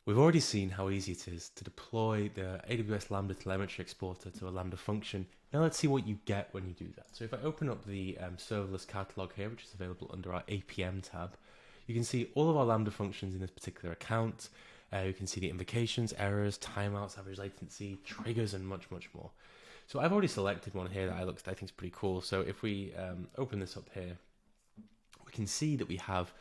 We've already seen how easy it is to deploy the AWS Lambda telemetry exporter to a Lambda function. Now let's see what you get when you do that. So if I open up the serverless catalog here, which is available under our APM tab, you can see all of our Lambda functions in this particular account. You can see the invocations, errors, timeouts, average latency, triggers, and much, much more. So I've already selected one here that I think is pretty cool. So if we open this up here, we can see that we have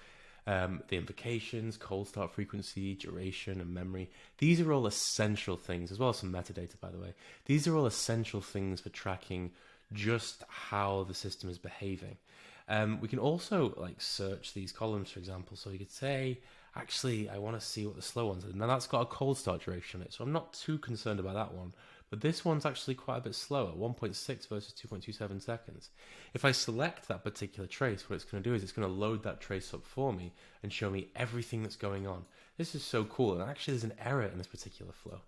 the invocations, cold start frequency, duration, and memory. These are all essential things, as well as some metadata, by the way. These are all essential things for tracking just how the system is behaving. We can also search these columns, for example. So you could say, actually, I want to see what the slow ones are. Now that's got a cold start duration on it, so I'm not too concerned about that one. But this one's actually quite a bit slower, 1.6 versus 2.27 seconds. If I select that particular trace, what it's going to do is it's going to load that trace up for me and show me everything that's going on. This is so cool, and actually there's an error in this particular flow.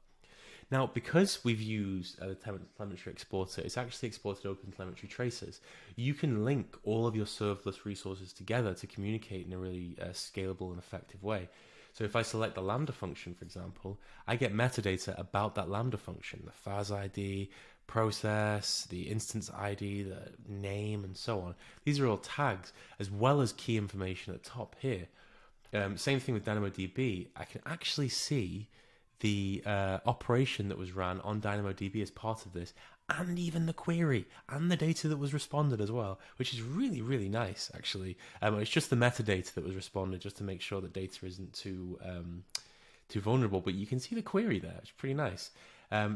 Now, because we've used the telemetry exporter, it's actually exported open telemetry traces. You can link all of your serverless resources together to communicate in a really scalable and effective way. So if I select the Lambda function, for example, I get metadata about that Lambda function, the FAS ID, process, the instance ID, the name, and so on. These are all tags, as well as key information at the top here. Same thing with DynamoDB. I can actually see the operation that was ran on DynamoDB as part of this, and even the query and the data that was responded as well, which is really, really nice, actually. It's just the metadata that was responded, just to make sure that data isn't too vulnerable, but you can see the query there. It's pretty nice.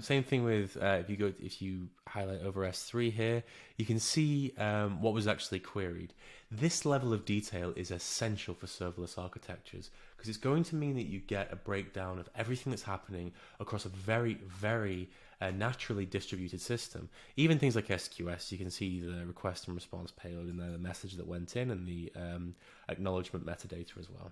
Same thing with if you highlight over S3 here, you can see what was actually queried. This level of detail is essential for serverless architectures, because it's going to mean that you get a breakdown of everything that's happening across a very, very naturally distributed system. Even things like SQS, you can see the request and response payload in there, the message that went in, and the acknowledgement metadata as well.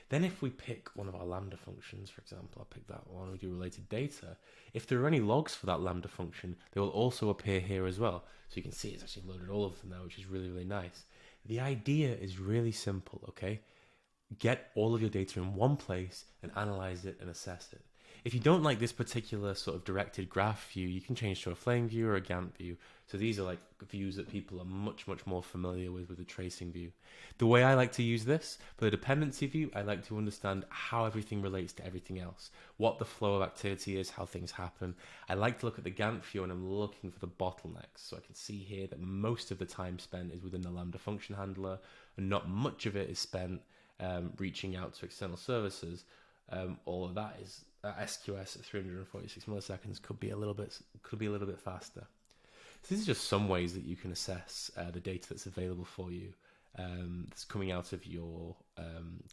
Then if we pick one of our Lambda functions, for example, I'll pick that one, we do related data. If there are any logs for that Lambda function, they will also appear here as well. So you can see it's actually loaded all of them now, which is really, really nice. The idea is really simple, okay? Get all of your data in one place and analyze it and assess it. If you don't like this particular sort of directed graph view, you can change to a flame view or a Gantt view. So these are views that people are much, much more familiar with the tracing view. The way I like to use this, for the dependency view, I like to understand how everything relates to everything else, what the flow of activity is, how things happen. I like to look at the Gantt view, and I'm looking for the bottlenecks. So I can see here that most of the time spent is within the Lambda function handler, and not much of it is spent reaching out to external services. All of that is SQS at 346 milliseconds could be a little bit faster. So these are just some ways that you can assess the data that's available for you, that's coming out of your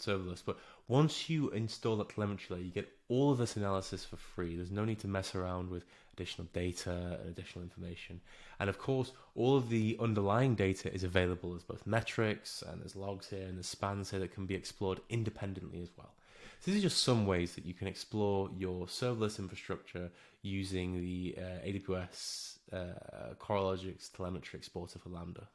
serverless. But once you install that telemetry layer, you get all of this analysis for free. There's no need to mess around with additional data and additional information. And of course, all of the underlying data is available as both metrics, and there's logs here, and there's spans here that can be explored independently as well. So these are just some ways that you can explore your serverless infrastructure using the AWS Coralogix telemetry exporter for Lambda.